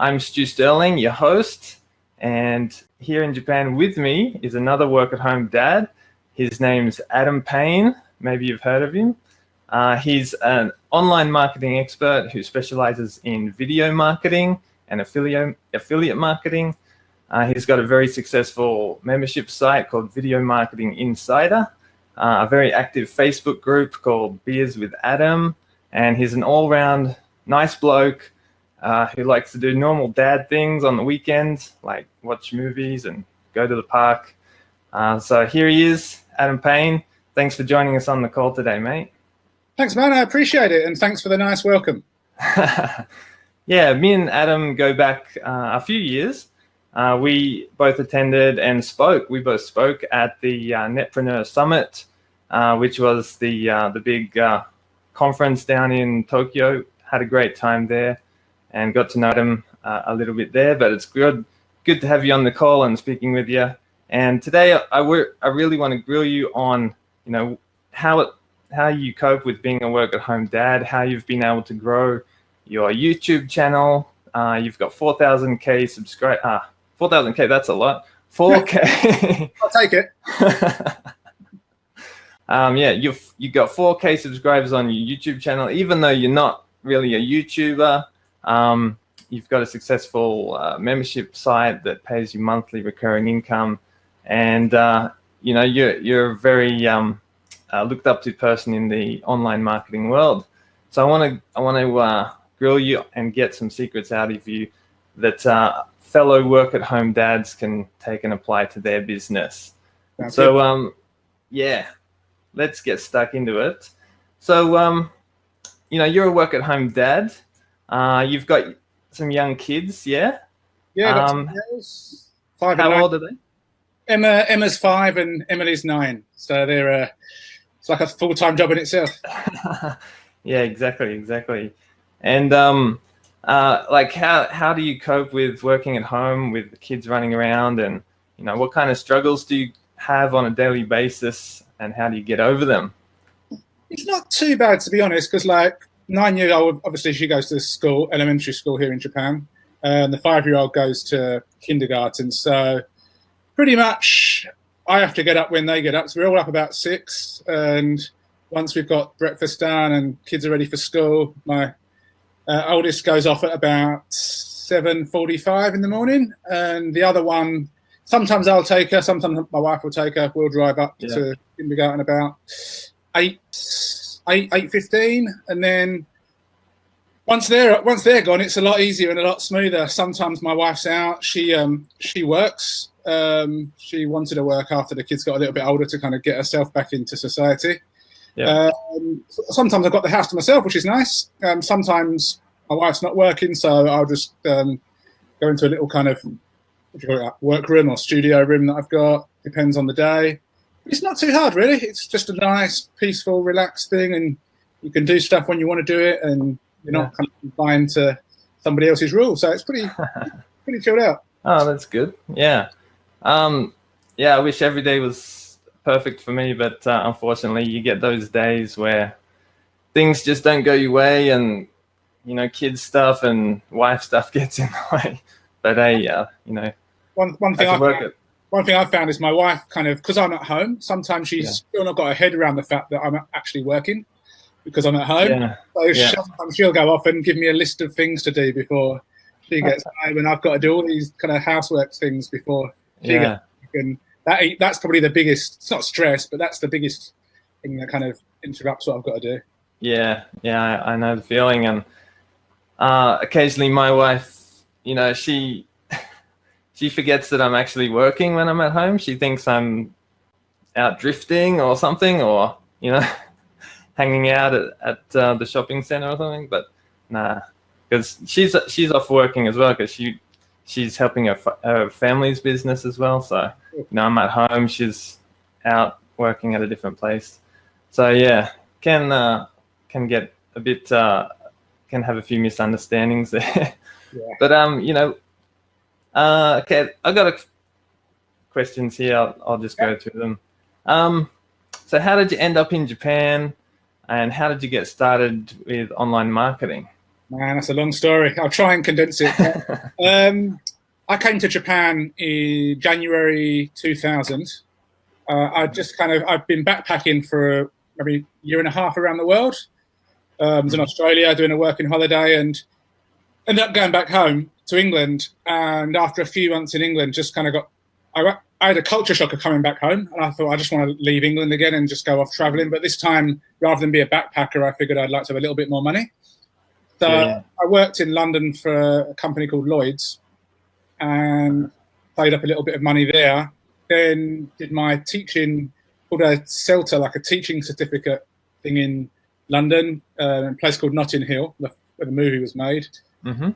I'm Stu Sterling, your host, and here in Japan with me is another work-at-home dad. His name's Adam Payne. Maybe you've heard of him. He's an online marketing expert who specializes in video marketing and affiliate marketing. He's got a very successful membership site called Video Marketing Insider, a very active Facebook group called Beers with Adam, and he's an all-round nice bloke who likes to do normal dad things on the weekends, like watch movies and go to the park. So here he is, Adam Payne. Thanks for joining us on the call today, mate. Thanks, man. I appreciate it, and thanks for the nice welcome. Yeah, me and Adam go back a few years. We both attended and spoke. We both spoke at the Netpreneur Summit, which was the big conference down in Tokyo. Had a great time there and got to know him a little bit there. But it's good to have you on the call and speaking with you. And today I really want to grill you on, how you cope with being a work-at-home dad, how you've been able to grow your YouTube channel. You've got 4,000K subscribers. 4,000K, that's a lot. 4K. I'll take it. Yeah, you've got 4K subscribers on your YouTube channel. Even though you're not really a YouTuber, you've got a successful membership site that pays you monthly recurring income, and you're a very looked up to person in the online marketing world. So I want to grill you and get some secrets out of you that fellow work-at-home dads can take and apply to their business. That's so yeah, let's get stuck into it. So you're a work-at-home dad. You've got some young kids, yeah? Yeah, got 2 girls. 5 and How 9. old are they? Emma's 5 and Emily's 9. So they're it's like a full-time job in itself. Yeah, exactly. And like how do you cope with working at home with the kids running around, and what kind of struggles do you have on a daily basis, and how do you get over them? It's not too bad, to be honest, because like 9-year-old, obviously she goes to school, elementary school here in Japan, and the 5-year-old goes to kindergarten. So pretty much I have to get up when they get up. So we're all up about 6, and once we've got breakfast done and kids are ready for school, my oldest goes off at about 7:45 in the morning, and the other one, sometimes I'll take her, sometimes my wife will take her. We'll drive up to kindergarten about 8:15, and then once they're gone, it's a lot easier and a lot smoother. Sometimes my wife's out. She works. She wanted to work after the kids got a little bit older to kind of get herself back into society. Yeah. Sometimes I've got the house to myself, which is nice. Sometimes my wife's not working, so I'll just go into a little kind of workroom or studio room that I've got. Depends on the day. It's not too hard, really. It's just a nice, peaceful, relaxed thing, and you can do stuff when you want to do it, and you're not kind of confined to somebody else's rules. So it's pretty chilled out. Oh, that's good. Yeah. Yeah, I wish every day was perfect for me, but unfortunately you get those days where things just don't go your way, and kids stuff and wife stuff gets in the way. But hey, one thing I've found is my wife kind of, because I'm at home, sometimes she's still not got her head around the fact that I'm actually working because I'm at home. So sometimes she'll go off and give me a list of things to do before she gets home, and I've got to do all these kind of housework things before she gets home. And that's probably the biggest, it's not stress, but that's the biggest thing that kind of interrupts what I've got to do. Yeah, I know the feeling. And occasionally my wife, she forgets that I'm actually working when I'm at home. She thinks I'm out drifting or something, or hanging out at the shopping center or something. But nah, because she's off working as well, because she's helping her family's business as well. So I'm at home, she's out working at a different place. So yeah, can get a bit can have a few misunderstandings there. Yeah. But okay, I got questions here. I'll just go through them. So how did you end up in Japan, and how did you get started with online marketing? Man, that's a long story. I'll try and condense it. I came to Japan in January 2000. I've been backpacking for maybe a year and a half around the world. I was in Australia doing a working holiday and ended up going back home to England. And after a few months in England, I had a culture shock of coming back home. And I thought, I just want to leave England again and just go off traveling. But this time, rather than be a backpacker, I figured I'd like to have a little bit more money. So I worked in London for a company called Lloyd's and saved up a little bit of money there. Then did my teaching, called a CELTA, like a teaching certificate thing in London, in a place called Notting Hill, where the movie was made. And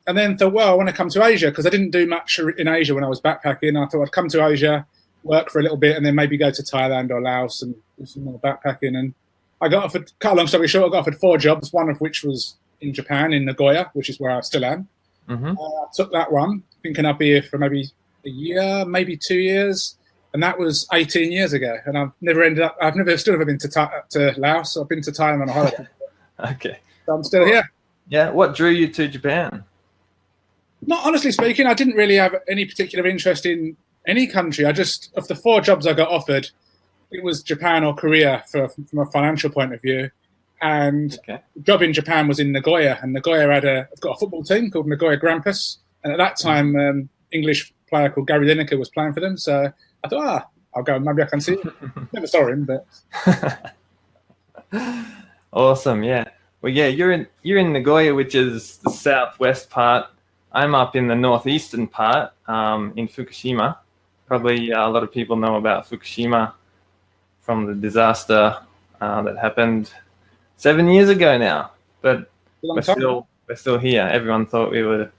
then thought, well, I want to come to Asia because I didn't do much in Asia when I was backpacking. I thought I'd come to Asia, work for a little bit, and then maybe go to Thailand or Laos and do some more backpacking. And I got offered, cut a long story short, I got offered 4 jobs, one of which was in Japan, in Nagoya, which is where I still am. I took that one, thinking I'd be here for maybe a year, maybe 2 years. And that was 18 years ago. And I've still never been to Laos. I've been to Thailand on a holiday. Okay. So I'm still here. Yeah. What drew you to Japan? Not honestly speaking, I didn't really have any particular interest in any country. Of the 4 jobs I got offered, it was Japan or Korea from a financial point of view. And the job in Japan was in Nagoya. And Nagoya I've got a football team called Nagoya Grampus. And at that time, English player called Gary Lineker was playing for them. So I thought, I'll go. Maybe I can see him. Never saw him, but awesome. Yeah. Well, yeah, you're in Nagoya, which is the southwest part. I'm up in the northeastern part, in Fukushima. Probably a lot of people know about Fukushima from the disaster that happened 7 years ago now. But we're still here. Everyone thought we were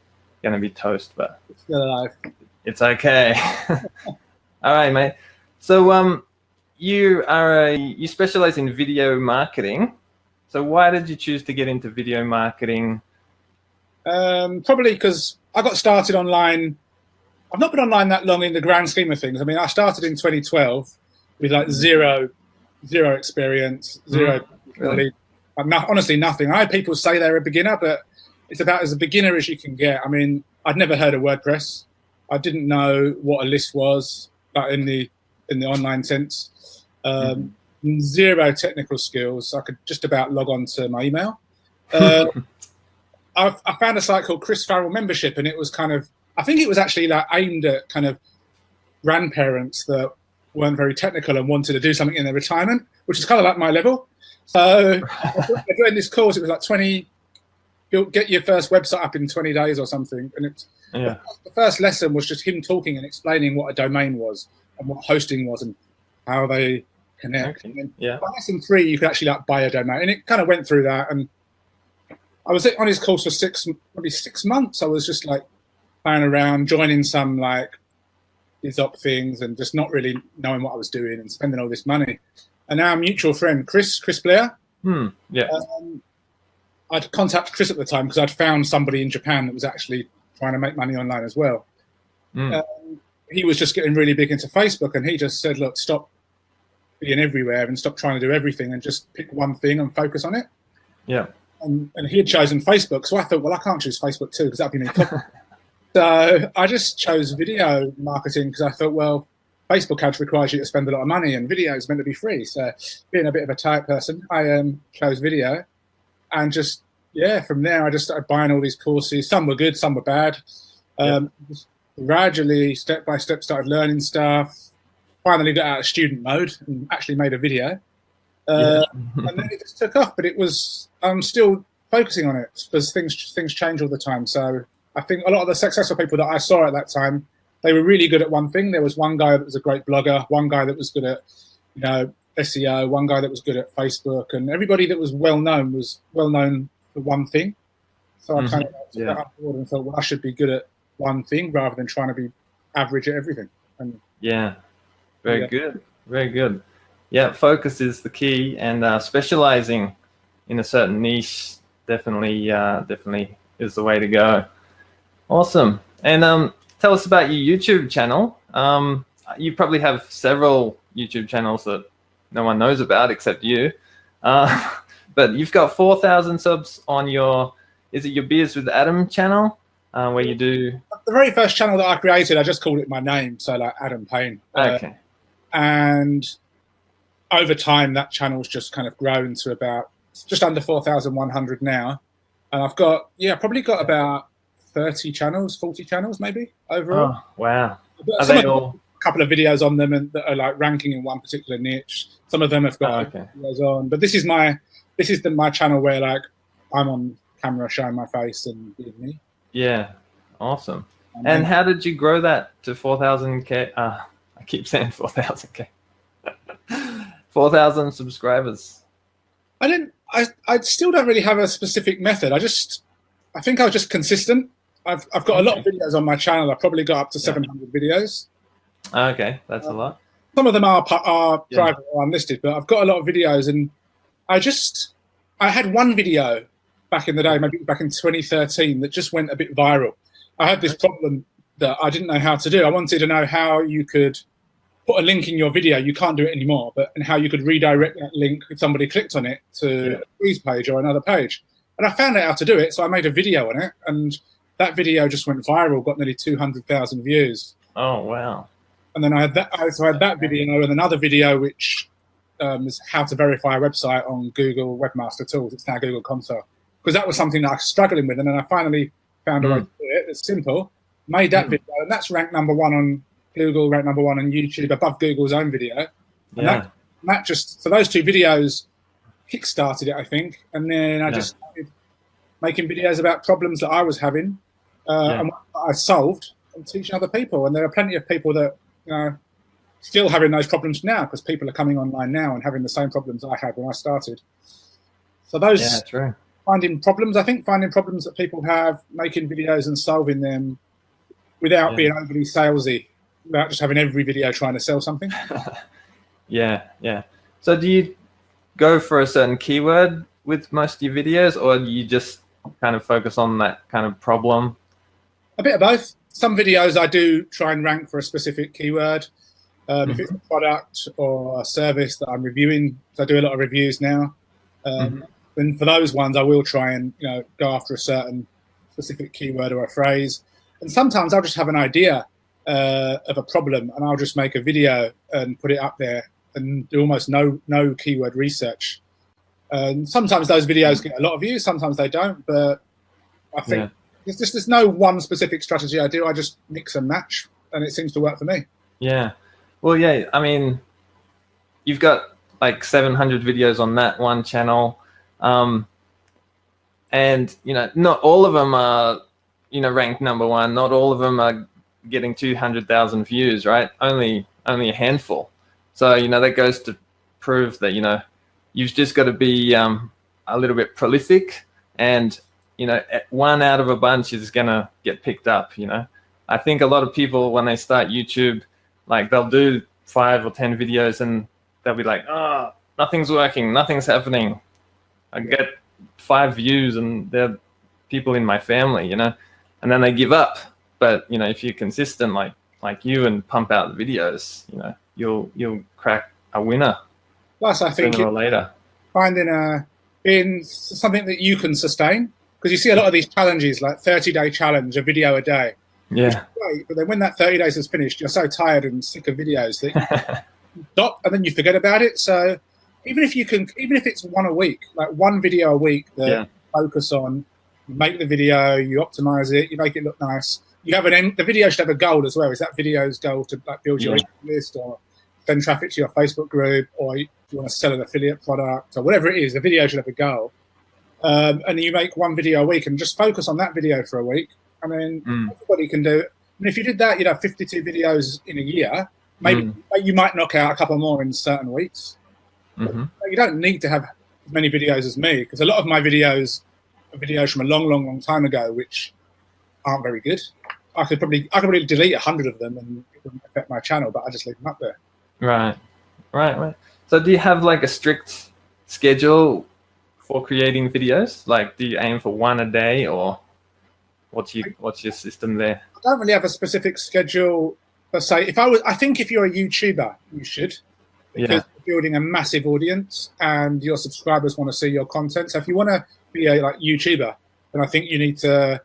going to be toast, but still alive. It's okay. All right, mate. So you specialize in video marketing. So why did you choose to get into video marketing? Probably because I got started online. I've not been online that long in the grand scheme of things. I mean, I started in 2012 with like zero experience, really. Honestly, nothing. I had people say they're a beginner, but it's about as a beginner as you can get. I mean, I'd never heard of WordPress. I didn't know what a list was, but in the online sense. Zero technical skills. I could just about log on to my email. I found a site called Chris Farrell Membership, and it was I think it was actually like aimed at kind of grandparents that weren't very technical and wanted to do something in their retirement, which is kind of like my level. So during this course, it was like you'll get your first website up in 20 days or something. And the first lesson was just him talking and explaining what a domain was and what hosting was and how they connect. Okay. And then by lesson 3, you could actually like buy a domain. And it kind of went through that. And I was on his course for maybe 6 months. I was just like playing around, joining some like ESOP things and just not really knowing what I was doing and spending all this money. And our mutual friend, Chris Blair, I'd contacted Chris at the time because I'd found somebody in Japan that was actually trying to make money online as well. He was just getting really big into Facebook, and he just said, look, stop being everywhere and stop trying to do everything and just pick one thing and focus on it. Yeah. And he had chosen Facebook. So I thought, well, I can't choose Facebook too because that'd be me. So I just chose video marketing because I thought, well, Facebook ads requires you to spend a lot of money and video is meant to be free. So being a bit of a tight person, I chose video. And just, from there, I just started buying all these courses. Some were good, some were bad. Gradually, step by step, started learning stuff. Finally got out of student mode and actually made a video. And then it just took off. But I'm still focusing on it because things change all the time. So I think a lot of the successful people that I saw at that time, they were really good at one thing. There was one guy that was a great blogger, one guy that was good at, SEO, one guy that was good at Facebook, and everybody that was well known for one thing. So I kind of took that on board and thought, well, I should be good at one thing rather than trying to be average at everything. And very good. Yeah, focus is the key, and specializing in a certain niche definitely is the way to go. Awesome. And tell us about your YouTube channel. You probably have several YouTube channels that no one knows about except you. But you've got 4,000 subs on your is it your Beers with Adam channel where you do? The very first channel that I created, I just called it my name, so like Adam Payne. Okay. And over time, that channel's just kind of grown to about just under 4,100 now. And I've got, probably got about 30 channels, 40 channels maybe overall. Oh, wow. Are they all? A couple of videos on them and that are like ranking in one particular niche. Some of them have got videos on, but this is my channel where like I'm on camera showing my face and being me. Yeah, awesome. And how did you grow that to 4,000K? I keep saying 4,000K. 4,000 subscribers. I still don't really have a specific method. I think I was just consistent. I've got a lot of videos on my channel. I've probably got up to 700 videos. Okay, that's a lot. Some of them are private or unlisted, but I've got a lot of videos, and I had one video back in the day, maybe back in 2013, that just went a bit viral. I had this problem that I didn't know how to do. I wanted to know how you could put a link in your video. You can't do it anymore, and how you could redirect that link if somebody clicked on it to a quiz page or another page. And I found out how to do it, so I made a video on it, and that video just went viral, got nearly 200,000 views. Oh, wow. And then I had that video and another video which is how to verify a website on Google Webmaster Tools. It's now Google Console, because that was something that I was struggling with, and then I finally found a way to do it. It's simple. Made that video, and that's ranked #1 on Google, ranked #1 on YouTube, above Google's own video. And that just, so those two videos kick-started it, I think. And then I just started making videos about problems that I was having and what I solved, and teaching other people. And there are plenty of people that, still having those problems now, because people are coming online now and having the same problems I had when I started. So those finding problems that people have, making videos and solving them without being overly salesy, without just having every video trying to sell something. So do you go for a certain keyword with most of your videos, or do you just kind of focus on that kind of problem? A bit of both. Some videos I do try and rank for a specific keyword. If it's a product or a service that I'm reviewing, so I do a lot of reviews now. And for those ones, I will try and go after a certain specific keyword or a phrase. And sometimes I'll just have an idea of a problem, and I'll just make a video and put it up there and do almost no keyword research. And sometimes those videos get a lot of views, sometimes they don't. But I think there's no one specific strategy I do. I just mix and match, and it seems to work for me. Yeah. Well, I mean, you've got like 700 videos on that one channel. And, not all of them are, ranked #1. Not all of them are getting 200,000 views, right? Only a handful. So, that goes to prove that, you've just got to be a little bit prolific, and, one out of a bunch is going to get picked up, I think a lot of people, when they start YouTube, like they'll do 5 or 10 videos and they'll be like, oh, nothing's working, nothing's happening. I get 5 views and they're people in my family, and then they give up. But, if you're consistent like you and pump out the videos, you'll crack a winner. Plus, I think sooner or later. Finding in something that you can sustain, because you see a lot of these challenges, like 30-day challenge, a video a day. Yeah. Great, but then when that 30 days is finished, you're so tired and sick of videos that you stop and then you forget about it. So even if it's one a week, like one video a week that you focus on, you make the video, you optimize it, you make it look nice. You have the video should have a goal as well. Is that video's goal to build your email list, or send traffic to your Facebook group, or you want to sell an affiliate product, or whatever it is? The video should have a goal. And you make one video a week and just focus on that video for a week. I mean, everybody can do it. I mean, if you did that, you'd have 52 videos in a year. Maybe you might knock out a couple more in certain weeks. You don't need to have as many videos as me, because a lot of my videos are videos from a long time ago, which aren't very good. I could probably delete 100 of them and it wouldn't affect my channel, but I just leave them up there. Right. So do you have like a strict schedule for creating videos? Like, do you aim for one a day, or what's your system there? I don't really have a specific schedule per se. I think if you're a YouTuber, you should, because you're building a massive audience and your subscribers want to see your content. So if you want to be a YouTuber, then I think you need to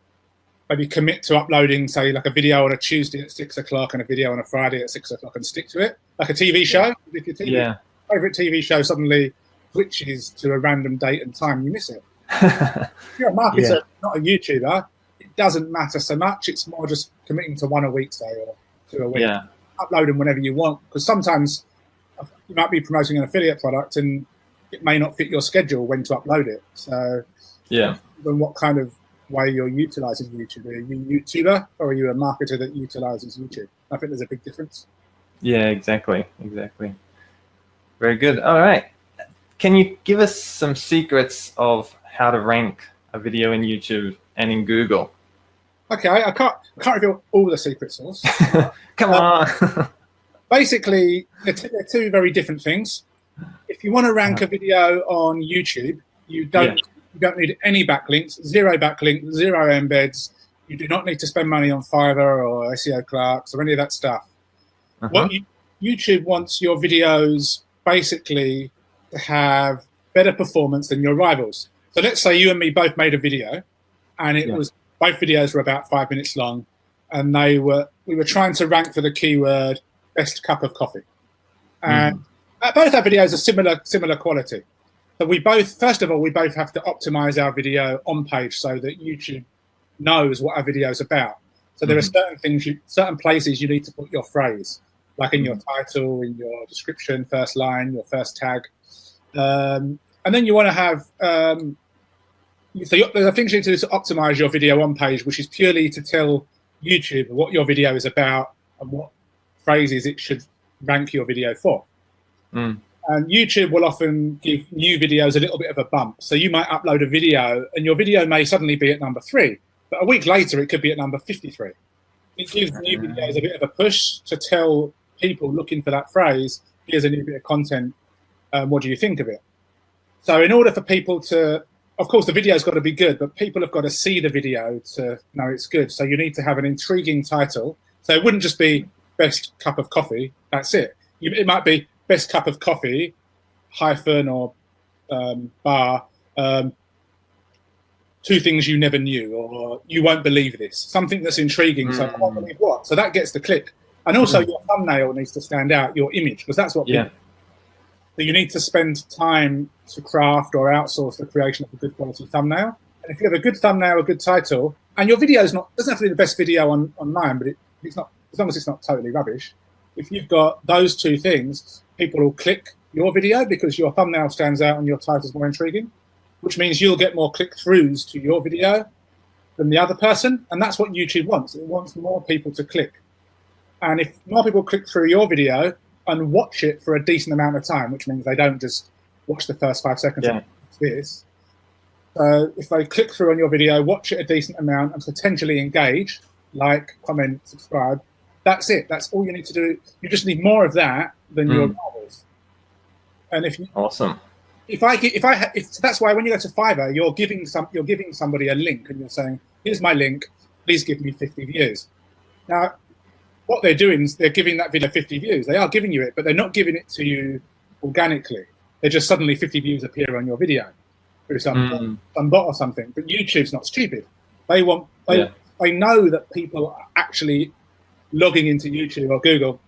maybe commit to uploading, say, like a video on a Tuesday at 6 o'clock and a video on a Friday at 6 o'clock and stick to it. Like a TV show. If your favorite TV show suddenly switches to a random date and time, you miss it. If you're a marketer, not a YouTuber, it doesn't matter so much. It's more just committing to one a week, say, or 2 a week. Yeah. Upload them whenever you want, because sometimes you might be promoting an affiliate product and it may not fit your schedule when to upload it. So then what kind of way you're utilizing YouTube? Are you a YouTuber or are you a marketer that utilizes YouTube? I think there's a big difference. Yeah, exactly. Very good. All right. Can you give us some secrets of how to rank a video in YouTube and in Google? Okay, I can't reveal all the secret sauce. Come on. Basically, they're two very different things. If you want to rank a video on YouTube, you don't need any backlinks, zero backlinks, zero embeds. You do not need to spend money on Fiverr or SEO clerks or any of that stuff. What YouTube wants your videos basically to have better performance than your rivals. So let's say you and me both made a video, and it was both videos were about 5 minutes long, and we were trying to rank for the keyword best cup of coffee. And both our videos are similar quality. So we both have to optimize our video on page so that YouTube knows what our video is about. So there are certain places you need to put your phrase, like in your title, in your description, first line, your first tag. And then you want to have, so there are things you need to do to optimize your video on page, which is purely to tell YouTube what your video is about and what phrases it should rank your video for. And YouTube will often give new videos a little bit of a bump. So you might upload a video and your video may suddenly be at number 3, but a week later it could be at number 53. It gives new videos a bit of a push to tell people looking for that phrase, here's a new bit of content, what do you think of it? So in order for people to, of course the video's got to be good, but people have got to see the video to know it's good. So you need to have an intriguing title. So it wouldn't just be best cup of coffee, that's it. It might be best cup of coffee, hyphen or bar, 2 things you never knew, or you won't believe this. Something that's intriguing, so I won't believe what. So that gets the click. And also your thumbnail needs to stand out, your image, because that's what people. So you need to spend time to craft or outsource the creation of a good quality thumbnail. And if you have a good thumbnail, a good title, and your video doesn't have to be the best video online, but it's not, as long as it's not totally rubbish. If you've got those 2 things, people will click your video because your thumbnail stands out and your title's more intriguing, which means you'll get more click-throughs to your video than the other person. And that's what YouTube wants. It wants more people to click. And if more people click through your video and watch it for a decent amount of time, which means they don't just watch the first 5 seconds of this. So if they click through on your video, watch it a decent amount and potentially engage, like, comment, subscribe, that's it. That's all you need to do. You just need more of that than your rivals. And if you, if that's why when you go to Fiverr, you're giving somebody a link and you're saying, here's my link, please give me 50 views. Now, what they're doing is they're giving that video 50 views. They are giving you it, but they're not giving it to you organically. They're just suddenly 50 views appear on your video through some bot or something. But YouTube's not stupid. They know that people are actually logging into YouTube or Google,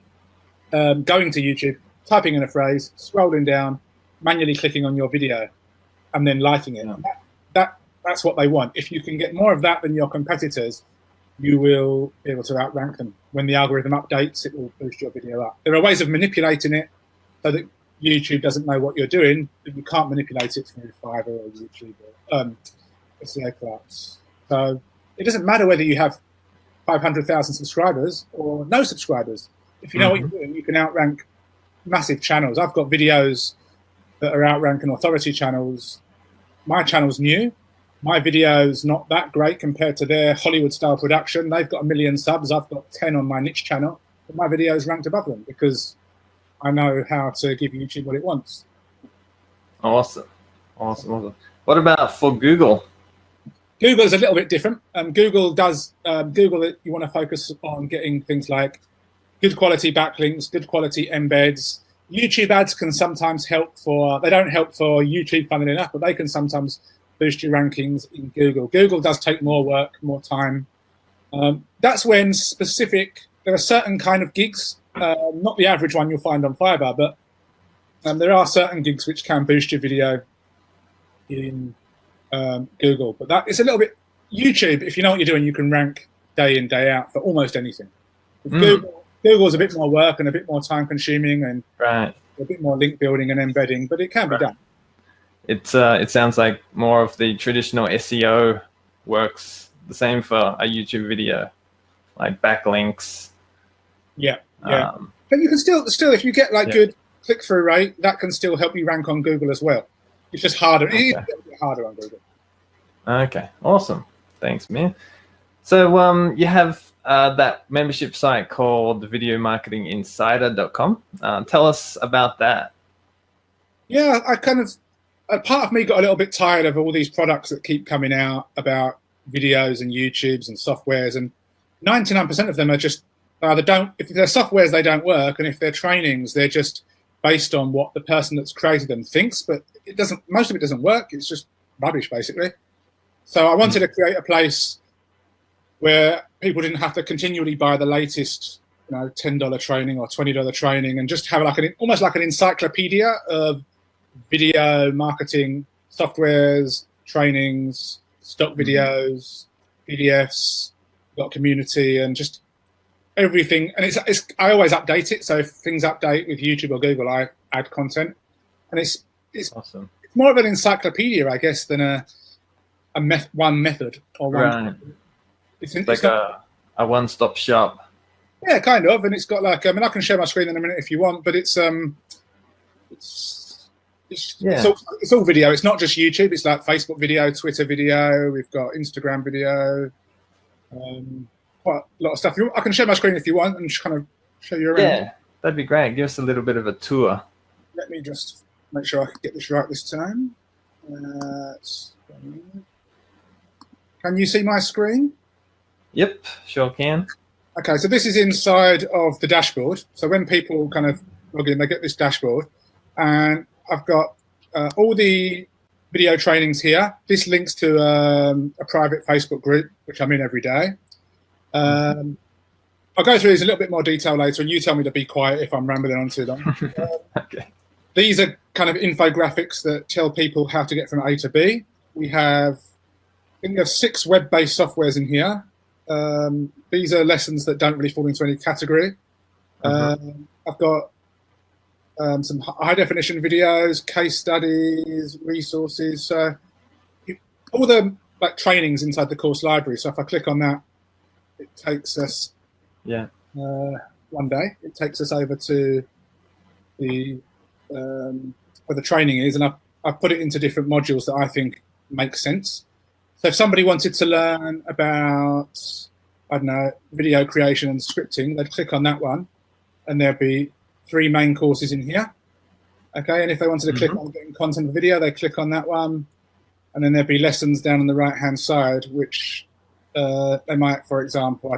going to YouTube, typing in a phrase, scrolling down, manually clicking on your video, and then liking it. That's what they want. If you can get more of that than your competitors, you will be able to outrank them. When the algorithm updates, it will boost your video up. There are ways of manipulating it so that YouTube doesn't know what you're doing, but you can't manipulate it through Fiverr or YouTube or SEO clerks. So it doesn't matter whether you have 500,000 subscribers or no subscribers. If you know what you're doing, you can outrank massive channels. I've got videos that are outranking authority channels. My channel's new. My video's not that great compared to their Hollywood-style production. They've got 1 million subs. I've got 10 on my niche channel. But my video's ranked above them because I know how to give YouTube what it wants. Awesome. What about for Google? Google's a little bit different. Google, you want to focus on getting things like good quality backlinks, good quality embeds. YouTube ads can sometimes help they don't help for YouTube, funnily enough, but they can sometimes boost your rankings in Google. Google does take more work, more time. That's when there are certain kind of gigs, not the average one you'll find on Fiverr, but there are certain gigs which can boost your video in Google. But it's a little bit YouTube. If you know what you're doing, you can rank day in, day out for almost anything. With Google's a bit more work and a bit more time consuming and a bit more link building and embedding, but it can be done. It sounds like more of the traditional SEO works the same for a YouTube video, like backlinks. Yeah. But you can still if you get like good click-through rate, that can still help you rank on Google as well. It's just harder. It is a bit harder on Google. Okay, awesome. Thanks, man. So you have that membership site called videomarketinginsider.com. Tell us about that. Yeah, a part of me got a little bit tired of all these products that keep coming out about videos and YouTubes and softwares, and 99% of them are just if they're softwares, they don't work, and if they're trainings, they're just based on what the person that's created them thinks, but most of it doesn't work. It's just rubbish, basically. So I wanted to create a place where people didn't have to continually buy the latest, $10 training or $20 training, and just have almost like an encyclopedia of video marketing softwares, trainings, stock videos, PDFs, got community, and just everything. And I always update it. So if things update with YouTube or Google, I add content, and it's awesome. It's more of an encyclopedia, I guess, than one method or one. Right. It's like a one-stop shop. Yeah, kind of. And it's got like I can share my screen in a minute if you want, but it's all video. It's not just YouTube. It's like Facebook video, Twitter video. We've got Instagram video. Quite a lot of stuff. I can share my screen if you want and just kind of show you around. Yeah, that'd be great. Give us a little bit of a tour. Let me just make sure I can get this right this time. Can you see my screen? Yep, sure can. Okay, so this is inside of the dashboard. So when people kind of log in, they get this dashboard, and I've got all the video trainings here. This links to a private Facebook group, which I'm in every day. I'll go through these in a little bit more detail later, and you tell me to be quiet if I'm rambling on too long. Okay. These are kind of infographics that tell people how to get from A to B. I think we have 6 web-based softwares in here. These are lessons that don't really fall into any category. I've got some high-definition videos, case studies, resources. All the trainings inside the course library. So if I click on that, it takes us one day. It takes us over to the where the training is, and I've put it into different modules that I think make sense. So if somebody wanted to learn about, video creation and scripting, they'd click on that one, and there'd be 3 main courses in here. Okay, and if they wanted to click on getting content video, they click on that one, and then there'd be lessons down on the right-hand side, which they might, for example,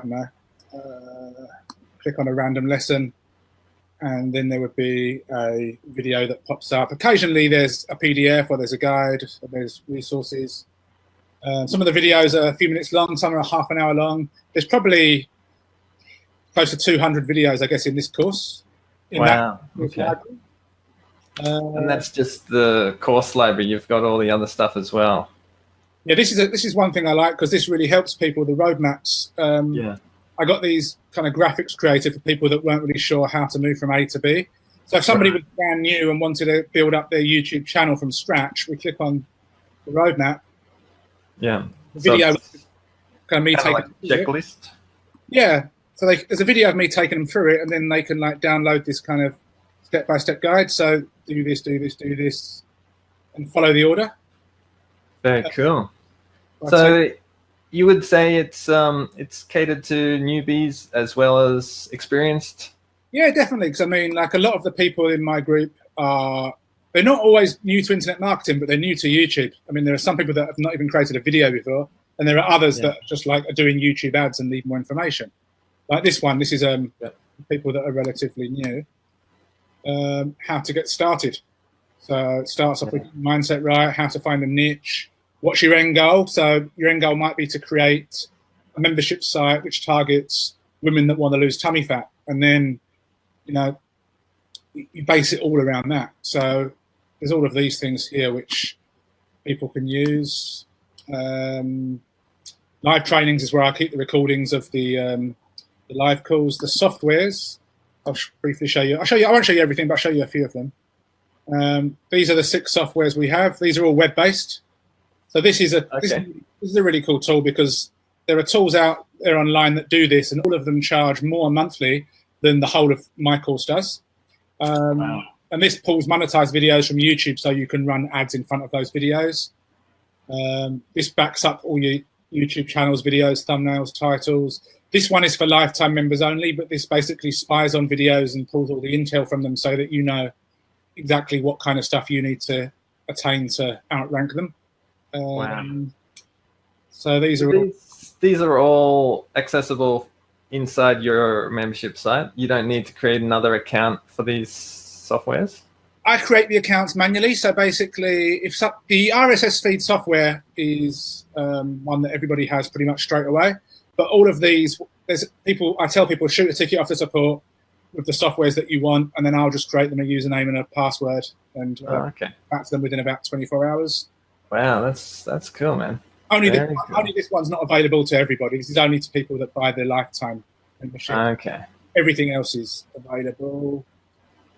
click on a random lesson, and then there would be a video that pops up. Occasionally there's a PDF or there's a guide or there's resources. Some of the videos are a few minutes long, some are half an hour long. There's probably close to 200 videos, I guess, in this course. Wow, okay. And that's just the course library. You've got all the other stuff as well. Yeah, this is one thing I like, because this really helps people, the roadmaps. I got these kind of graphics created for people that weren't really sure how to move from A to B. So if somebody was brand new and wanted to build up their YouTube channel from scratch, we click on the roadmap. Yeah. The video kind of me taking like a checklist. Yeah. So there's a video of me taking them through it, and then they can download this kind of step-by-step guide. So do this, and follow the order. Very cool. So you would say it's catered to newbies as well as experienced? Yeah, definitely. Because a lot of the people in my group they're not always new to internet marketing, but they're new to YouTube. There are some people that have not even created a video before, and there are others that just are doing YouTube ads and need more information. Like this one, this is people that are relatively new. How to get started. So it starts off with mindset right, how to find a niche, what's your end goal? So your end goal might be to create a membership site which targets women that want to lose tummy fat, and then you base it all around that. So there's all of these things here which people can use. Live trainings is where I keep the recordings of the live calls. The softwares, I'll briefly show you. I won't show you everything, but I'll show you a few of them. These are the 6 softwares we have. These are all web-based. So this is a really cool tool, because there are tools out there online that do this, and all of them charge more monthly than the whole of my course does. Wow. And this pulls monetized videos from YouTube, so you can run ads in front of those videos. This backs up all your YouTube channels, videos, thumbnails, titles. This one is for lifetime members only, but this basically spies on videos and pulls all the intel from them so that you know exactly what kind of stuff you need to attain to outrank them. Wow. So these are all accessible inside your membership site. You don't need to create another account for these softwares. I create the accounts manually. So basically, the RSS feed software is one that everybody has pretty much straight away. But all of these, I tell people, shoot a ticket off the support with the softwares that you want, and then I'll just create them a username and a password, and back to them within about 24 hours. Wow, that's cool, man. Only this one's not available to everybody. This is only to people that buy their lifetime membership. Okay. Everything else is available.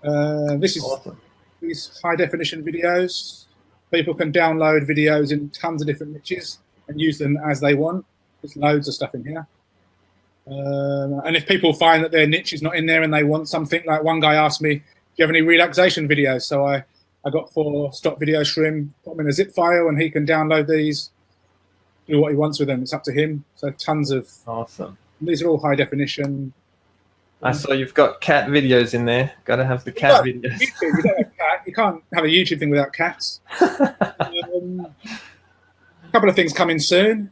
This is awesome. These high definition videos. People can download videos in tons of different niches and use them as they want. There's loads of stuff in here. And if people find that their niche is not in there and they want something, like one guy asked me, do you have any relaxation videos? So I got 4 stock videos for him, put them in a zip file, and he can download these, do what he wants with them. It's up to him. So tons of... Awesome. These are all high definition. I saw you've got cat videos in there. Got to have the cat videos. YouTube, you don't have cat. You can't have a YouTube thing without cats. A couple of things coming soon.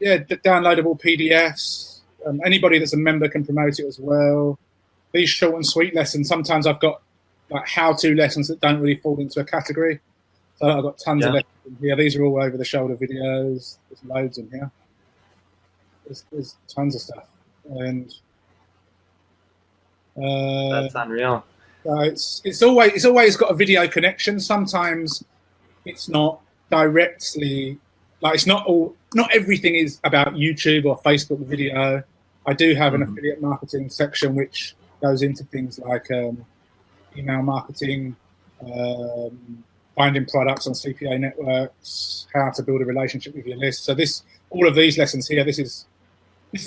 Downloadable PDFs. Anybody that's a member can promote it as well. These short and sweet lessons. Sometimes I've got like how-to lessons that don't really fall into a category. So I've got tons of lessons in here. These are all over-the-shoulder videos. There's loads in here. There's tons of stuff. And that's unreal. It's always got a video connection. Sometimes it's not directly, like it's not everything is about YouTube or Facebook video. I do have an affiliate marketing section which goes into things like email marketing, finding products on CPA networks, how to build a relationship with your list. So all of these lessons here, this is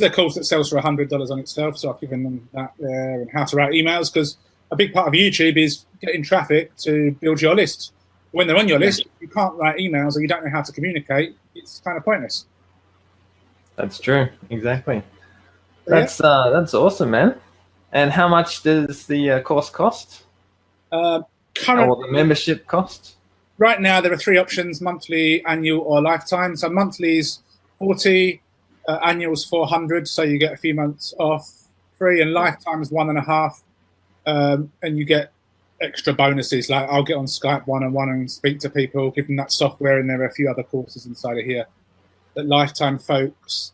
a course that sells for $100 on itself. So I've given them that there, and how to write emails, because a big part of YouTube is getting traffic to build your list. When they're on your list, if you can't write emails or you don't know how to communicate, it's kind of pointless. That's true. Exactly. That's awesome, man. And how much does the course cost? Currently, the membership cost? Right now, there are 3 options: monthly, annual, or lifetime. So monthly is $40, annual is $400, so you get a few months off free, and lifetime is $1.5, and you get extra bonuses. Like I'll get on Skype one-on-one and speak to people, give them that software, and there are a few other courses inside of here that lifetime folks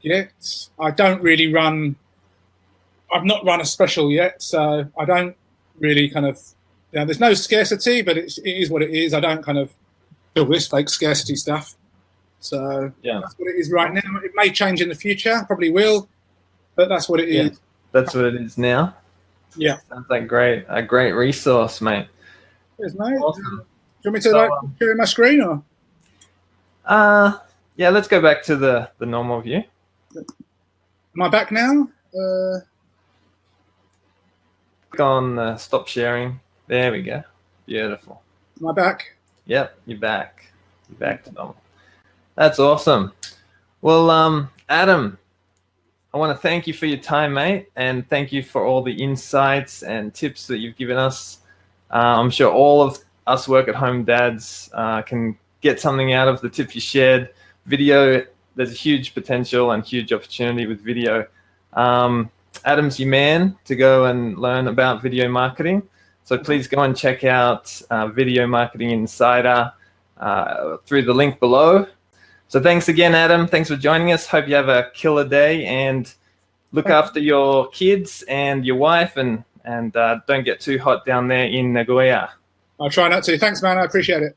get. I've not run a special yet, so I don't really kind of, there's no scarcity, but it is what it is. I don't kind of do this fake scarcity stuff. So that's what it is right now. It may change in the future, probably will, but that's what it is. That's what it is now. Yeah. Sounds like a great resource, mate. Yes, mate. Awesome. Do you want me to share my screen, or? Yeah, let's go back to the normal view. Am I back now? Click on stop sharing. There we go. Beautiful. Am I back? Yep, you're back. You're back to normal. That's awesome. Well, Adam, I want to thank you for your time, mate, and thank you for all the insights and tips that you've given us. I'm sure all of us work-at-home dads can get something out of the tips you shared. Video, there's a huge potential and huge opportunity with video. Adam's your man to go and learn about video marketing. So please go and check out Video Marketing Insider. through the link below. So thanks again, Adam. Thanks for joining us. Hope you have a killer day, and look after your kids and your wife, and don't get too hot down there in Nagoya. I'll try not to. Thanks, man. I appreciate it.